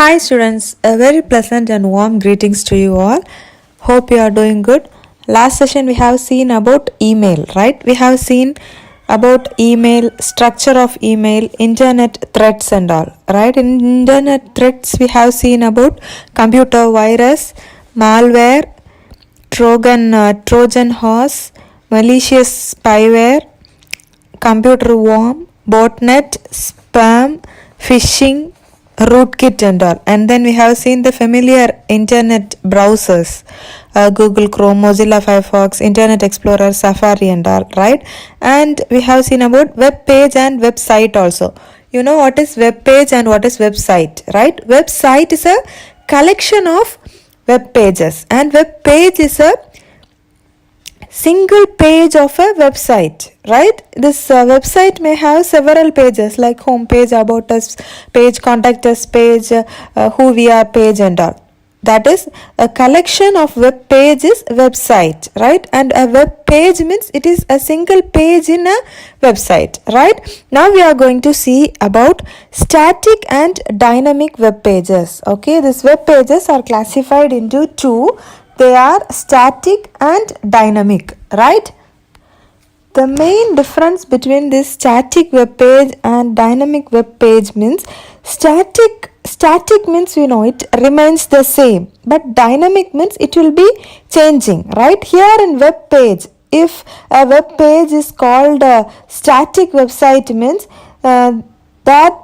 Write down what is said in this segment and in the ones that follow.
Hi students, a very pleasant and warm greetings to you all. Hope you are doing good. Last session we have seen about email, right? We have seen about email, structure of email, internet threats and all, right? In internet threats we have seen about computer virus, malware, Trojan horse, malicious spyware, computer worm, botnet, spam, phishing, rootkit and all. And then we have seen the familiar internet browsers, Google Chrome, Mozilla Firefox, Internet Explorer, Safari and all, right? And we have seen about web page and website also. You know what is web page and what is website, right? Website is a collection of web pages and web page is a single page of a website, right? This website may have several pages like home page, about us page, contact us page, who we are page and all. That is a collection of web pages, website, right? And a web page means it is a single page in a website, right? Now we are going to see about static and dynamic web pages. Okay, these web pages are classified into two. They are static and dynamic, right? The main difference between this static web page and dynamic web page means static means it remains the same, but dynamic means it will be changing, right? Here in web page, if a web page is called a static website means that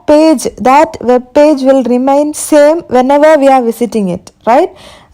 web page will remain same whenever we are visiting it, right?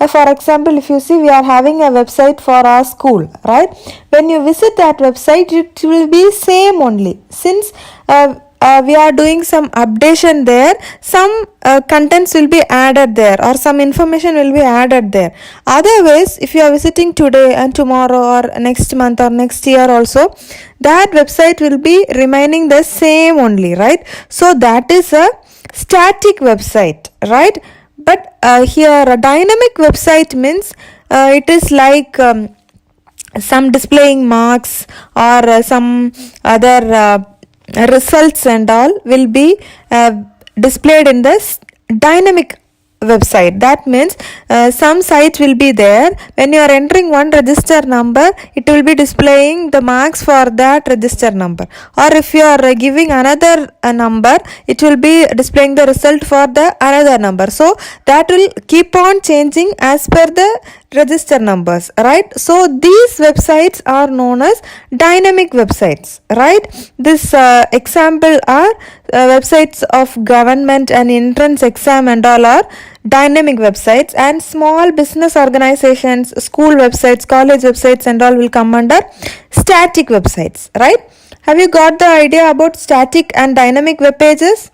For example, if you see we are having a website for our school, right? When you visit that website, it will be same only. Since we are doing some updation there, some contents will be added there or some information will be added there. Otherwise, if you are visiting today and tomorrow or next month or next year also, that website will be remaining the same only, right? So that is a static website, right? But here a dynamic website means it is like some displaying marks or some other results and all will be displayed in the dynamic website. That means some sites will be there. When you are entering one register number, it will be displaying the marks for that register number, or if you are giving another number, it will be displaying the result for the another number. So that will keep on changing as per the register numbers, right? So these websites are known as dynamic websites, right? This example are websites of government and entrance exam and all are dynamic websites, and small business organizations, school websites, college websites and all will come under static websites, right? Have you got the idea about static and dynamic web pages?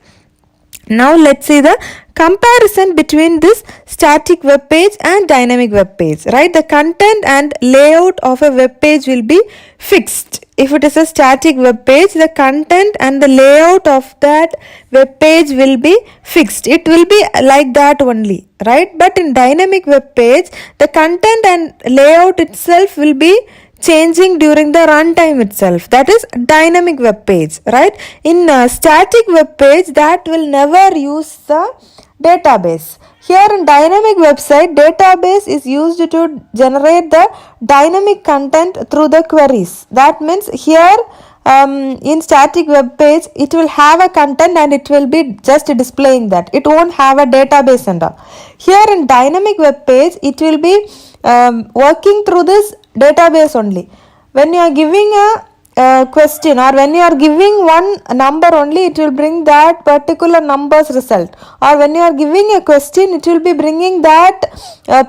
Now let's see the comparison between this static web page and dynamic web page, right? The content and layout of a web page will be fixed. If it is a static web page, the content and the layout of that web page will be fixed. It will be like that only, right? But in dynamic web page, the content and layout itself will be changing during the runtime itself. That is dynamic web page, right? In static web page, that will never use the database. Here in dynamic website, database is used to generate the dynamic content through the queries. That means here in static web page, it will have a content and it will be just displaying that. It won't have a database and all. Here in dynamic web page, it will be working through this database only. When you are giving a question or when you are giving one number only, it will bring that particular number's result, or when you are giving a question, it will be bringing that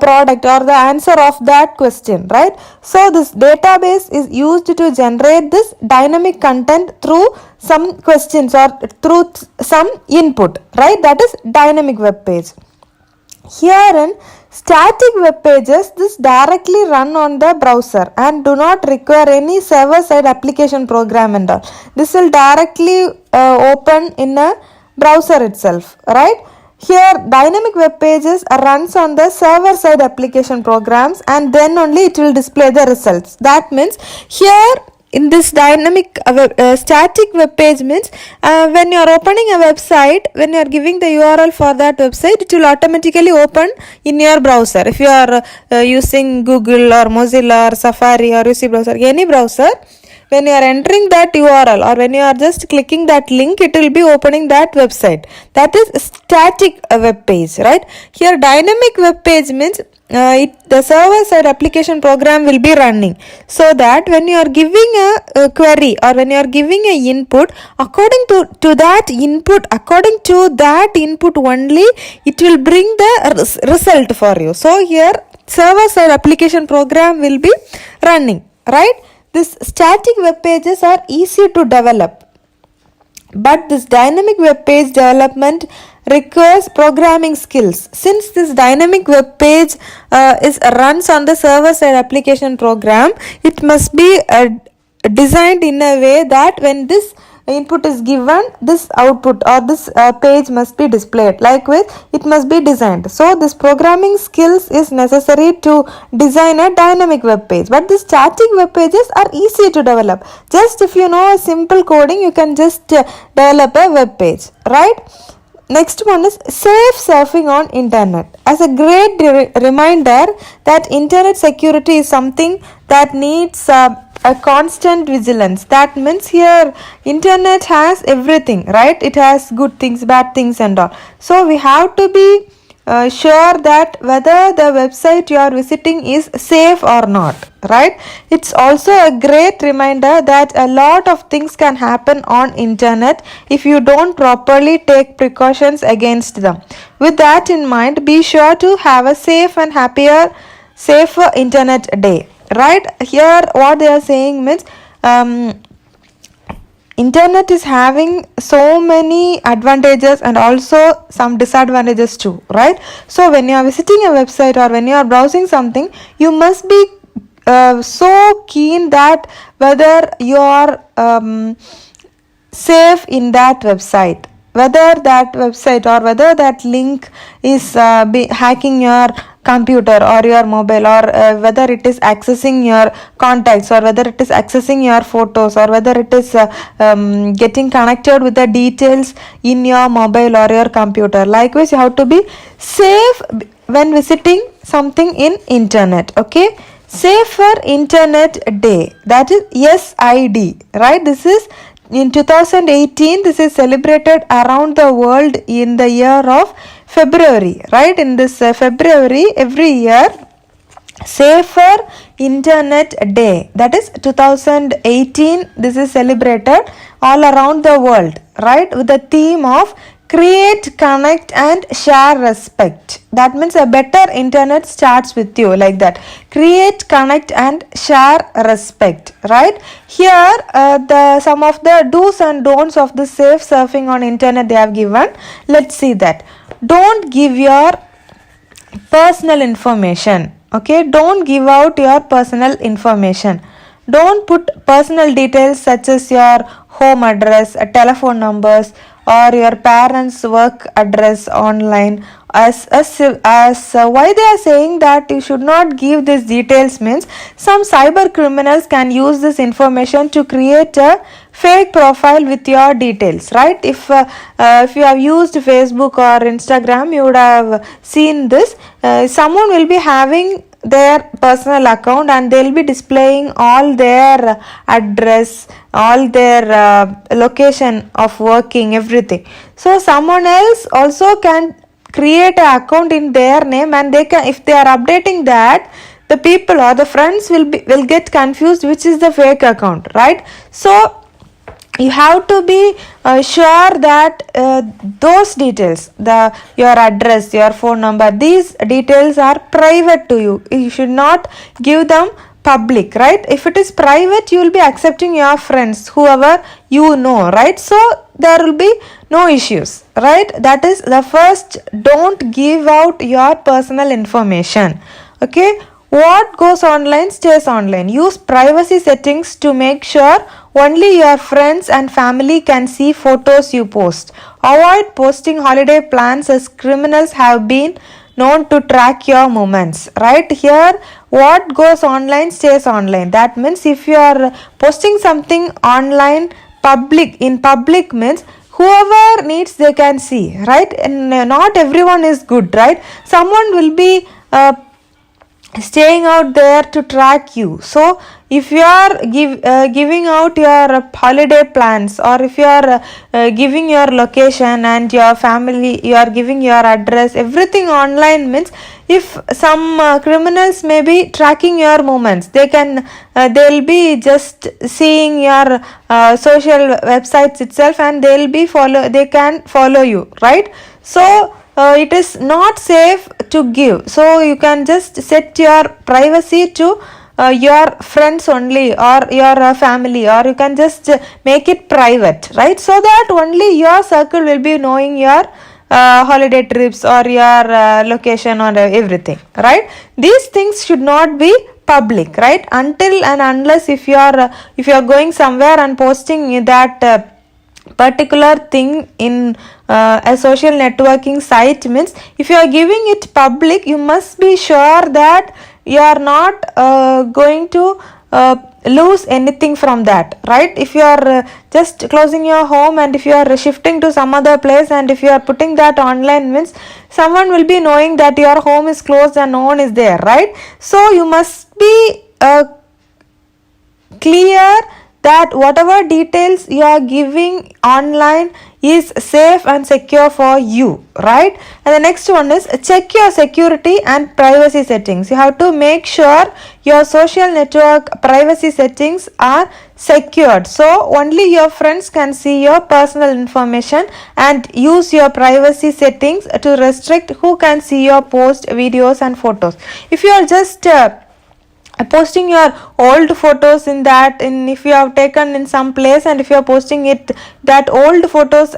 product or the answer of that question, right? So this database is used to generate this dynamic content through some questions or through some input, right? That is dynamic web page. Here in static web pages, this directly run on the browser and do not require any server-side application program and all. This will directly open in a browser itself, right? Here dynamic web pages runs on the server-side application programs and then only it will display the results. That means here in this dynamic static web page means when you are opening a website, when you are giving the URL for that website, it will automatically open in your browser. If you are using Google or Mozilla or Safari or UC browser, any browser, when you are entering that URL or when you are just clicking that link, it will be opening that website. That is static web page, right? Here dynamic web page means the server-side application program will be running, so that when you are giving a query or when you are giving a input, according to that input, according to that input only, it will bring the result for you. So here server-side application program will be running, right? These static web pages are easy to develop, but this dynamic web page development requires programming skills. Since this dynamic web page runs on the server-side application program, it must be designed in a way that when this input is given, this output or this page must be displayed. Likewise, it must be designed. So this programming skills is necessary to design a dynamic web page, but the static web pages are easy to develop. Just if you know a simple coding, you can just develop a web page, right? Next one is safe surfing on internet. As a great reminder that internet security is something that needs a constant vigilance. That means here internet has everything, right? It has good things, bad things and all. So we have to be sure that whether the website you are visiting is safe or not, right? It's also a great reminder that a lot of things can happen on internet if you don't properly take precautions against them. With that in mind, be sure to have a safe and safer internet day, right? Here what they are saying means internet is having so many advantages and also some disadvantages too, right? So when you are visiting a website or when you are browsing something, you must be so keen that whether you are safe in that website, whether that website or whether that link is hacking your computer or your mobile, or whether it is accessing your contacts, or whether it is accessing your photos, or whether it is getting connected with the details in your mobile or your computer. Likewise, you have to be safe when visiting something in internet. Okay, safer internet day, that is SID, right? This is in 2018. This is celebrated around the world in the year of February, right? In this February every year, Safer Internet Day, that is 2018, this is celebrated all around the world, right, with the theme of create, connect and share respect. That means a better internet starts with you, like that. Create, connect and share respect, right? Here some of the do's and don'ts of the safe surfing on internet they have given. Let's see that. Don't give your personal information. Okay, don't give out your personal information. Don't put personal details such as your home address, telephone numbers or your parents' work address online. As why they are saying that you should not give these details means some cyber criminals can use this information to create a fake profile with your details, right? If you have used Facebook or Instagram, you would have seen this. Someone will be having their personal account and they will be displaying all their address, all their location of working, everything. So someone else also can create an account in their name, and they can, if they are updating that, the people or the friends will get confused which is the fake account, right? So you have to be sure that those details, your address, your phone number, these details are private to you. You should not give them public, right? If it is private, you will be accepting your friends, whoever you know, right? So there will be no issues, right? That is the first. Don't give out your personal information. Okay, what goes online stays online. Use privacy settings to make sure only your friends and family can see photos you post. Avoid posting holiday plans as criminals have been known to track your movements, right? Here what goes online stays online. That means if you are posting something online in public means whoever needs they can see, right? And not everyone is good, right? Someone will be staying out there to track you. So if you are giving out your holiday plans, or if you are giving your location and your family, you are giving your address, everything online means if some criminals may be tracking your movements, they'll be just seeing your social websites itself, and they can follow you, right? So it is not safe to give. So you can just set your privacy to your friends only, or your family, or you can just make it private, right? So that only your circle will be knowing your holiday trips or your location or everything, right? These things should not be public, right? Until and unless if you are going somewhere and posting that particular thing in a social networking site means, if you are giving it public, you must be sure that you are not going to lose anything from that, right? If you are just closing your home, and if you are shifting to some other place, and if you are putting that online means someone will be knowing that your home is closed and no one is there, right? So you must be clear that whatever details you are giving online is safe and secure for you, right? And the next one is check your security and privacy settings. You have to make sure your social network privacy settings are secured, so only your friends can see your personal information, and use your privacy settings to restrict who can see your post, videos and photos. If you are just posting your old photos if you have taken in some place, and if you are posting that old photos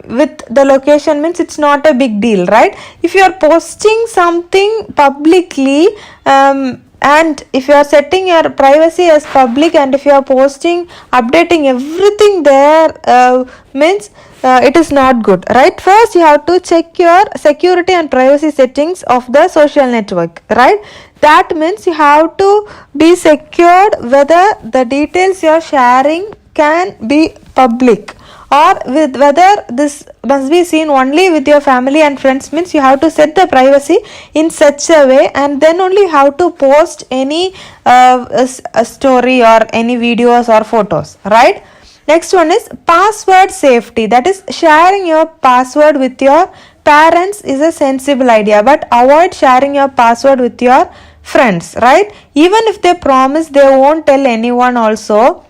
with the location means it's not a big deal, right? If you are posting something publicly, and if you are setting your privacy as public, and if you are updating everything there means it is not good, right? First you have to check your security and privacy settings of the social network, right? That means you have to be secured whether the details you are sharing can be public, or whether this must be seen only with your family and friends, means you have to set the privacy in such a way, and then only you have to post any a story or any videos or photos, right? Next one is password safety. That is, sharing your password with your parents is a sensible idea, but avoid sharing your password with your friends, right? Even if they promise they won't tell anyone also.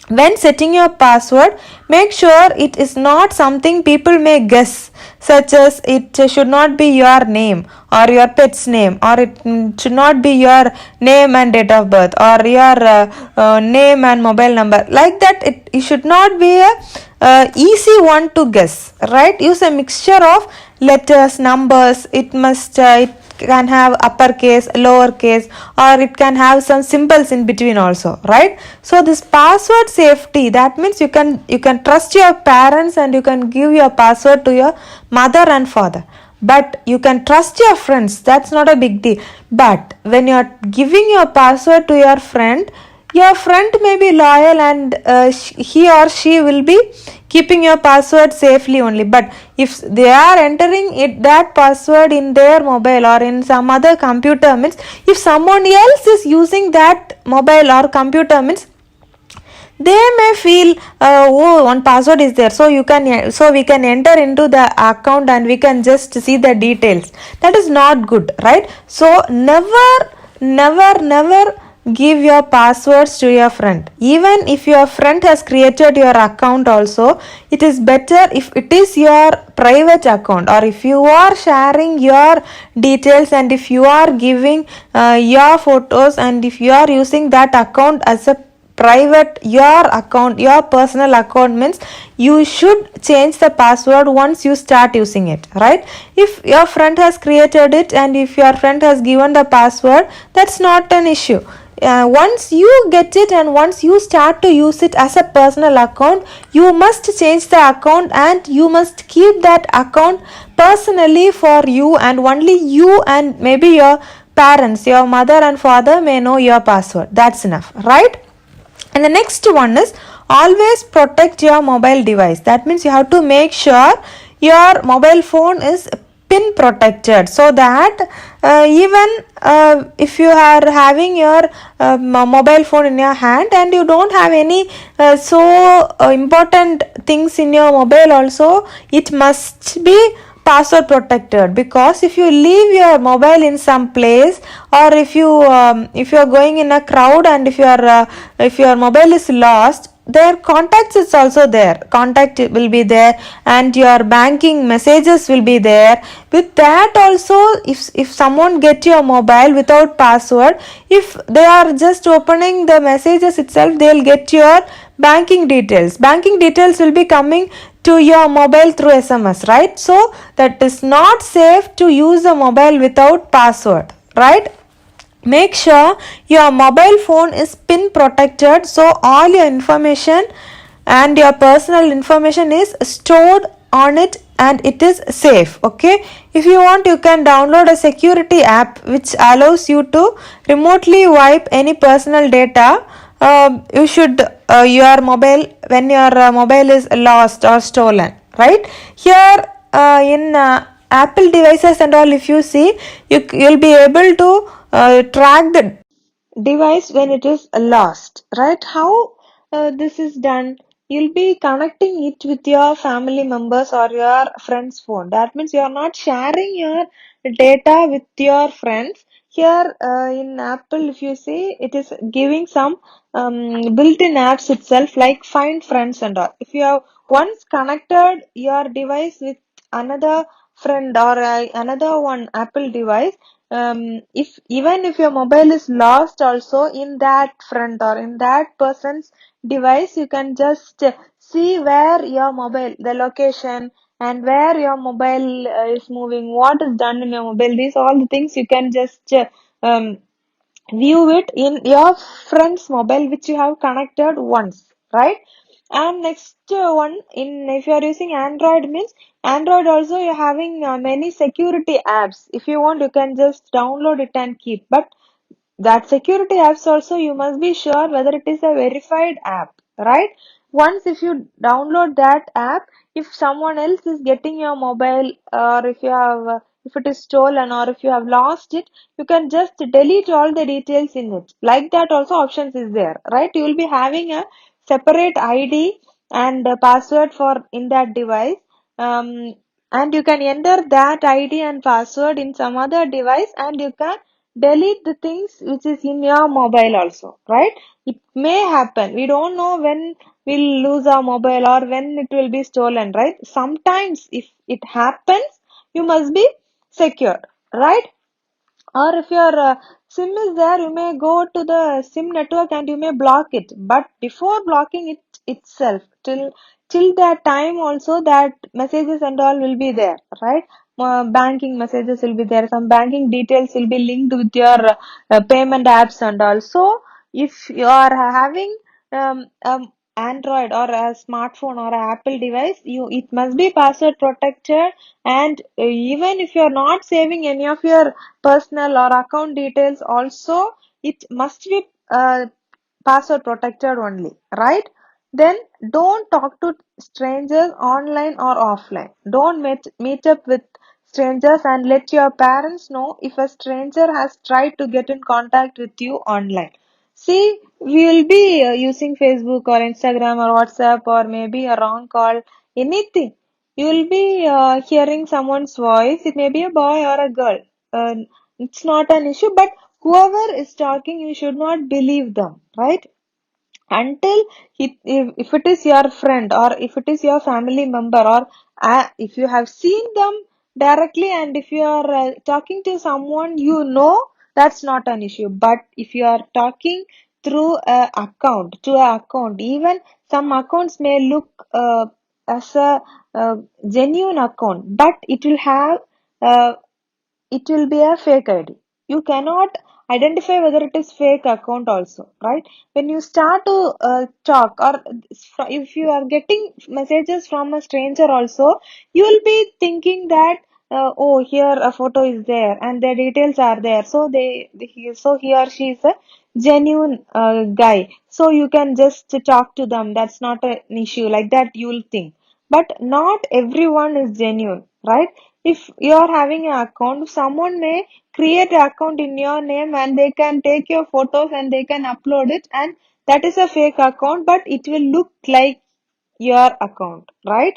When setting your password, make sure it is not something people may guess, such as it should not be your name or your pet's name, or it should not be your name and date of birth, or your name and mobile number. Like that, it should not be a easy one to guess, right? Use a mixture of letters, numbers. It can have uppercase, lowercase, or it can have some symbols in between also, right? So this password safety, that means you can trust your parents, and you can give your password to your mother and father, but you can trust your friends. That's not a big deal. But when you are giving your password to your friend may be loyal, and he or she will be keeping your password safely only. But if they are entering that password in their mobile or in some other computer means, if someone else is using that mobile or computer means, they may feel one password is there, so we can enter into the account and we can just see the details. That is not good, right? So never give your passwords to your friend. Even if your friend has created your account also, it is better if it is your private account, or if you are sharing your details, and if you are giving your photos, and if you are using that account as a private, your personal account means, you should change the password once you start using it, right? If your friend has created it, and if your friend has given the password, that's not an issue. once you get it and once you start to use it as a personal account, you must change the account and you must keep that account personally for you, and only you and maybe your parents, your mother and father may know your password. That's enough, right? And the next one is always protect your mobile device. That means you have to make sure your mobile phone is pin protected, so that even if you are having your mobile phone in your hand and you don't have any important things in your mobile also, it must be password protected. Because if you leave your mobile in some place, or if you are going in a crowd and if your mobile is lost, their contacts is also there, contact will be there, and your banking messages will be there. With that also, if someone get your mobile without password, if they are just opening the messages itself, they'll get your banking details will be coming to your mobile through SMS, right? So that is not safe to use a mobile without password, right? Make sure your mobile phone is pin protected, so all your information and your personal information is stored on it and it is safe. Okay, if you want, you can download a security app which allows you to remotely wipe any personal data. You should your mobile when your mobile is lost or stolen, right? Here in Apple devices and all, if you see, you'll be able to track the device when it is lost, right? How this is done? You'll be connecting it with your family members or your friend's phone. That means you are not sharing your data with your friends. Here in Apple, if you see, it is giving some built-in apps itself, like find friends and all. If you have once connected your device with another friend or another one Apple device, if even if your mobile is lost also, in that friend or in that person's device, you can just see where your mobile, the location, and where your mobile is moving, what is done in your mobile. These all the things you can just um, view it in your friend's mobile which you have connected once, right? And next one, in if you are using Android, means Android also you're having many security apps. If you want, you can just download it and keep, but that security apps also you must be sure whether it is a verified app, right? Once if you download that app, if someone else is getting your mobile, or if you have if it is stolen or if you have lost it, you can just delete all the details in it. Like that also options is there, right? You will be having a separate ID and a password for in that device, um, and you can enter that ID and password in some other device, and you can delete the things which is in your mobile also, right? It may happen, we don't know when we'll lose our mobile or when it will be stolen, right? Sometimes if it happens, you must be secure, right? Or if your SIM is there, you may go to the SIM network and you may block it. But before blocking it itself, till that time also, that messages and all will be there, right? Banking messages will be there. Some banking details will be linked with your payment apps and all. So if you are having Android or a smartphone or a Apple device, you it must be password protected. And even if you are not saving any of your personal or account details also, it must be password protected only, right? Then don't talk to strangers online or offline. Don't meet up with strangers, and let your parents know if a stranger has tried to get in contact with you online. See, we will be using Facebook or Instagram or WhatsApp or maybe a wrong call, anything. You will be hearing someone's voice. It may be a boy or a girl. It's not an issue, but whoever is talking, you should not believe them, right? Until if it is your friend or if it is your family member, or if you have seen them directly, and if you are talking to someone you know, that's not an issue. But if you are talking through a account to a account, even some accounts may look as a genuine account, but uh, it will be a fake ID. you cannot identify whether it is fake account also, right? When you start to talk, or if you are getting messages from a stranger also, you will be thinking that oh, here a photo is there and the details are there, so so he or she is a genuine guy, so you can just talk to them, that's not an issue, like that you will think. But not everyone is genuine, right? If you are having an account, someone may create an account in your name and they can take your photos and they can upload it, and that is a fake account, but it will look like your account, right?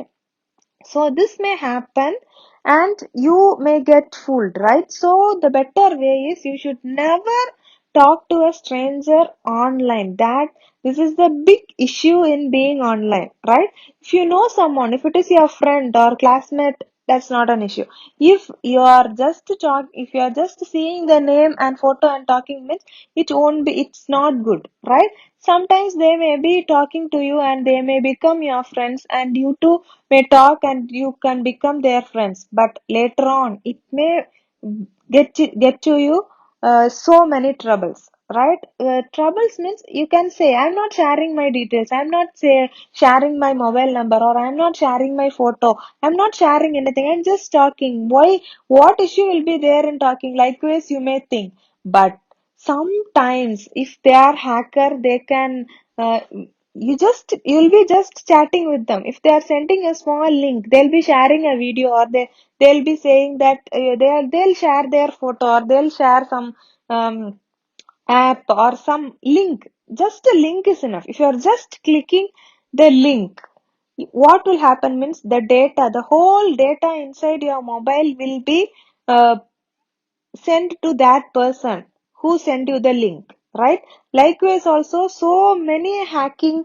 So this may happen and you may get fooled, right? So the better way is you should never talk to a stranger online. That this is the big issue in being online, right? If you know someone, if it is your friend or classmate, that's not an issue. If you are just seeing the name and photo and talking, means it's not good, right? Sometimes they may be talking to you and they may become your friends, and you two may talk and you can become their friends, but later on it may get to you so many troubles, right? Troubles means you can say, I'm not sharing my details, I'm not sharing my mobile number, or I'm not sharing my photo, I'm not sharing anything, I'm just talking. Why? What issue will be there in talking? Likewise you may think, but sometimes if they are hacker, they can you'll be just chatting with them. If they are sending a small link, they'll be sharing a video, or they'll be saying that they'll share their photo, or they'll share some app or some link. Just a link is enough. If you are just clicking the link, what will happen means the whole data inside your mobile will be uh, sent to that person who sent you the link, right? Likewise also, so many hacking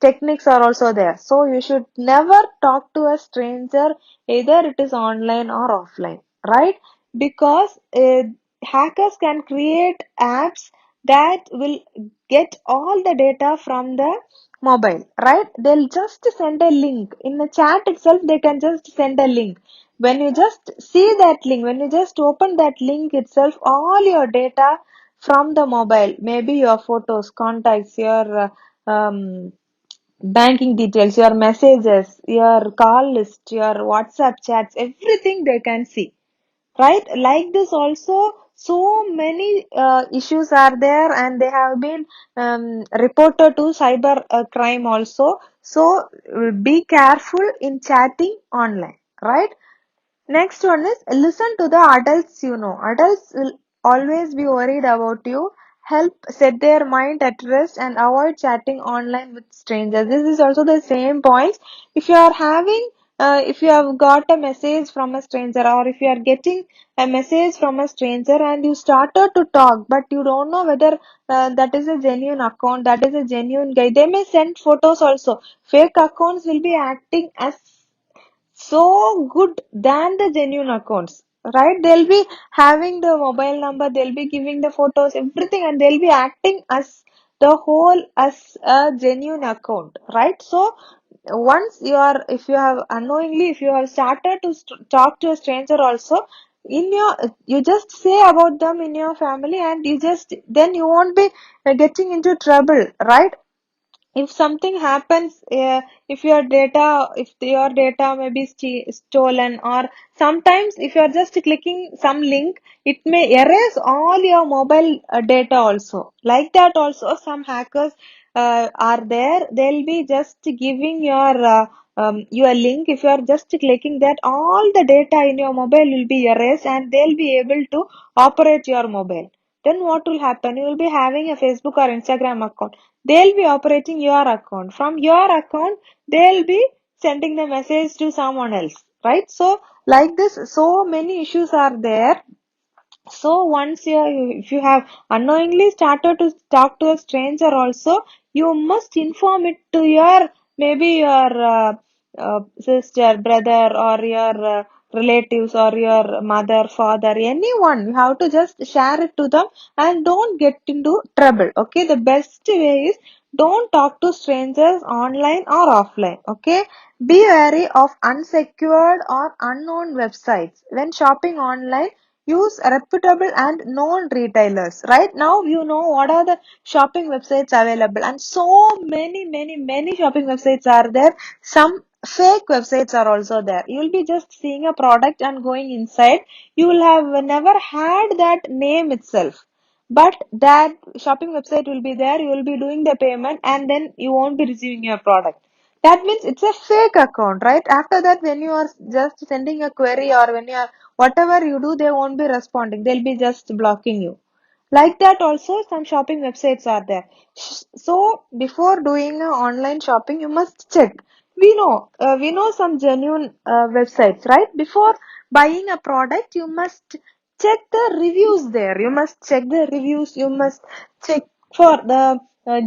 techniques are also there, so you should never talk to a stranger, either it is online or offline, right? Because hackers can create apps that will get all the data from the mobile, right? They'll just send a link in the chat itself, they can just send a link. When you just see that link, when you just open that link itself, all your data from the mobile, maybe your photos, contacts, your banking details, your messages, your call list, your WhatsApp chats, everything they can see, right? Like this also, so many issues are there, and they have been reported to cyber crime also. So be careful in chatting online, right? Next one is listen to the adults you know. Adults will always be worried about you. Help set their mind at rest and avoid chatting online with strangers. This is also the same points. If you are if you have got a message from a stranger, or if you are getting a message from a stranger and you started to talk, but you don't know whether that is a genuine account, that is a genuine guy. They may send photos also. Fake accounts will be acting as so good than the genuine accounts, right? They'll be having the mobile number, they'll be giving the photos, everything, and they'll be acting as the whole as a genuine account, right? So once you are, if you have unknowingly, if you have started to talk to a stranger also, in your, you just say about them in your family, and you just, then you won't be getting into trouble, right? If something happens, if your data may be stolen, or sometimes if you are just clicking some link, it may erase all your mobile data also. Like that also, some hackers are there, they'll be just giving your link. If you are just clicking that, all the data in your mobile will be erased, and they'll be able to operate your mobile. Then what will happen? You will be having a Facebook or Instagram account, they'll be operating your account. From your account, they'll be sending the message to someone else, right? So like this, so many issues are there. So once if you have unknowingly started to talk to a stranger also, you must inform it to your, maybe your sister, brother, or your relatives, or your mother, father, anyone. You have to just share it to them and don't get into trouble. Okay, the best way is don't talk to strangers online or offline. Okay, be wary of unsecured or unknown websites when shopping online. use reputable and known retailers. Right now, you know what are the shopping websites available, and so many shopping websites are there. Some fake websites are also there. You will be just seeing a product and going inside. You will have never had that name itself. But that shopping website will be there, you will be doing the payment and then you won't be receiving your product. That means it's a fake account, right? After that, when you are just sending a query or when you are whatever you do, they won't be responding. They'll be just blocking you. Like that also some shopping websites are there. So before doing online shopping, you must check. We know some genuine websites, right? Before buying a product, you must check the reviews there. You must check the reviews. You must check for the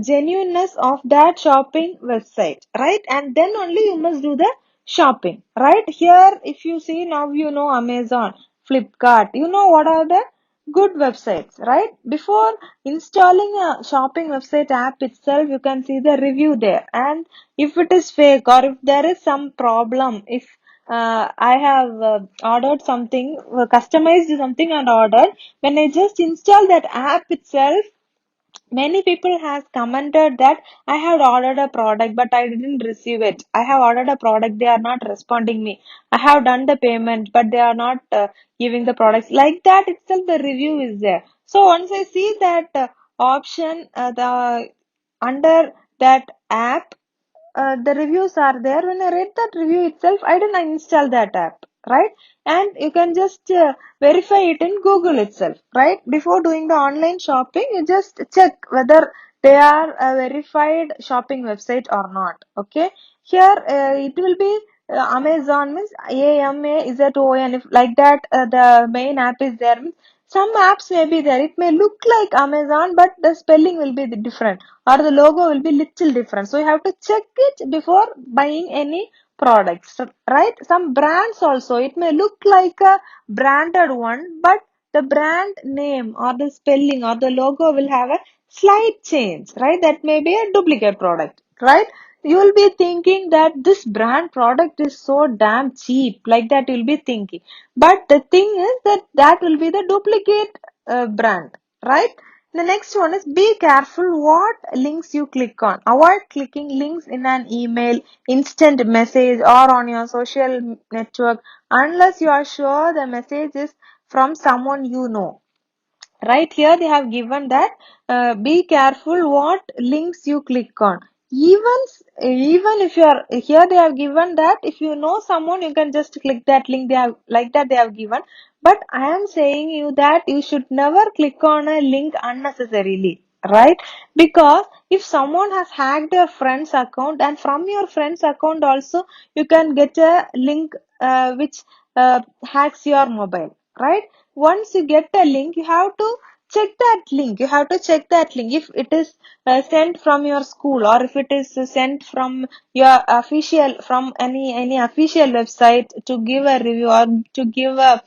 genuineness of that shopping website, right? And then only you must do the shopping, right? Here, if you see now, you know Amazon, Flipkart, you know what are the good websites, right? Before installing a shopping website app itself, you can see the review there. And if it is fake or if there is some problem, if I have ordered something, customized something and ordered, when I just install that app itself, many people has commented that I had ordered a product but I didn't receive it. I have ordered a product, they are not responding me. I have done the payment but they are not giving the products. Like that itself the review is there. So once I see that option, the under that app, the reviews are there. When I read that review itself, I didn't install that app, right? And you can just verify it in Google itself, right? Before doing the online shopping, you just check whether they are a verified shopping website or not. Okay, here it will be Amazon means AMAZON. If like that, the main app is there. Means some apps may be there. It may look like Amazon, but the spelling will be different or the logo will be little different. So you have to check it before buying any products, right? Some brands also, it may look like a branded one, but the brand name or the spelling or the logo will have a slight change, right? That may be a duplicate product, right? You will be thinking that this brand product is so damn cheap, like that you'll be thinking. But the thing is that that will be the duplicate brand, right? The next one is be careful what links you click on. Avoid clicking links in an email, instant message, or on your social network unless you are sure the message is from someone you know. Right here they have given that be careful what links you click on. Even if you are here, they have given that if you know someone, you can just click that link. They have like that they have given. But I am saying you that you should never click on a link unnecessarily, right? Because if someone has hacked your friend's account, and from your friend's account also you can get a link which hacks your mobile, right? Once you get a link, you have to check that link. You have to check that link if it is sent from your school or if it is sent from your official, from any official website to give a review or to give a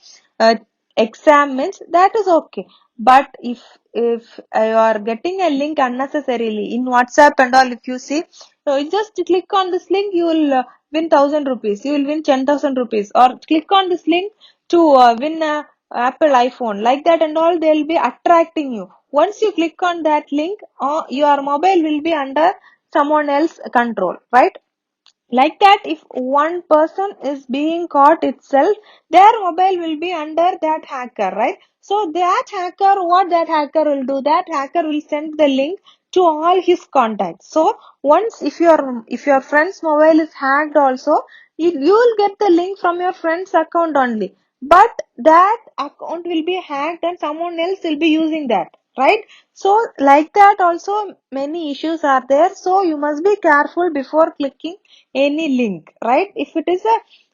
exam, means that is okay. But if you are getting a link unnecessarily in WhatsApp and all, if you see, so you just click on this link, you will win 1,000 rupees, you will win 10,000 rupees, or click on this link to win a Apple iPhone, like that and all, they'll be attracting you. Once you click on that link, your mobile will be under someone else control, right? Like that, if one person is being caught itself, their mobile will be under that hacker, right? So that hacker, what that hacker will do, that hacker will send the link to all his contacts. So once if your friend's mobile is hacked also, you will get the link from your friend's account only, but that account will be hacked and someone else will be using that, right? So like that also many issues are there. So you must be careful before clicking any link, right? If it is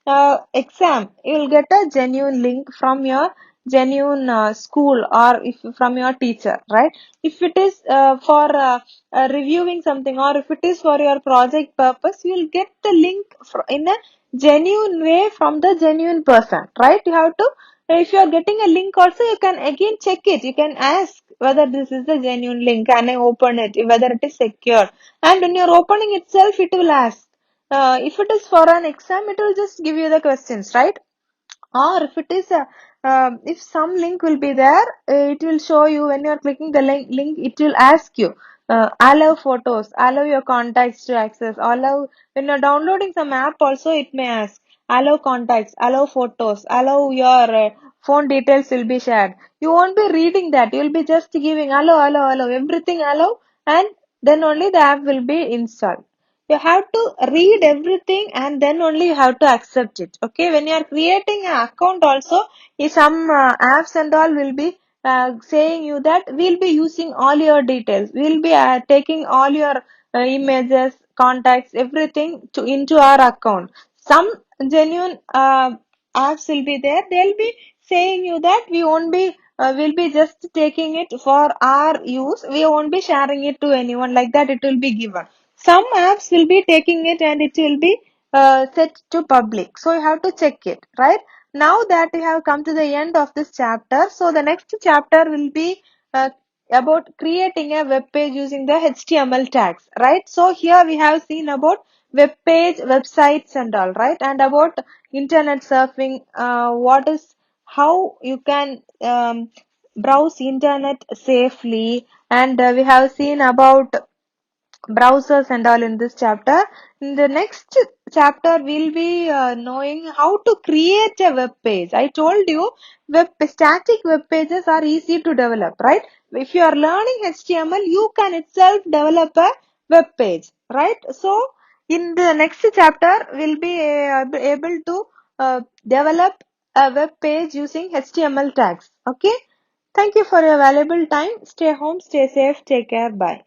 a exam, you will get a genuine link from your genuine school or if from your teacher, right? If it is for reviewing something or if it is for your project purpose, you will get the link in a genuine way from the genuine person, right? You have to, if you are getting a link also, you can again check it. You can ask whether this is the genuine link, can I open it, whether it is secure. And when you're opening itself, it will ask. If it is for an exam, it will just give you the questions, right? Or if it is if some link will be there, it will show you when you are clicking the link, it will ask you, allow photos, allow your contacts to access, allow, when you're downloading some app also it may ask, allow contacts, allow photos, allow your phone details will be shared. You won't be reading that, you'll be just giving allow, everything allow, and then only the app will be installed. You have to read everything and then only you have to accept it. Okay, when you are creating an account also, some apps and all will be saying you that we'll be using all your details, we'll be taking all your images, contacts, everything to into our account. Some genuine apps will be there, they'll be saying you that we won't be will be just taking it for our use, we won't be sharing it to anyone, like that it will be given. Some apps will be taking it and it will be set to public, so you have to check it, right? Now that we have come to the end of this chapter, so the next chapter will be about creating a web page using the HTML tags, right? So here we have seen about web page, websites and all, right? And about internet surfing, what is, how you can browse internet safely, and we have seen about browsers and all in this chapter. In the next chapter, we'll be knowing how to create a web page. I told you static web pages are easy to develop, right? If you are learning HTML, you can itself develop a web page, right? So in the next chapter, we'll be able to develop a web page using HTML tags. Okay. Thank you for your valuable time. Stay home, stay safe, take care. Bye.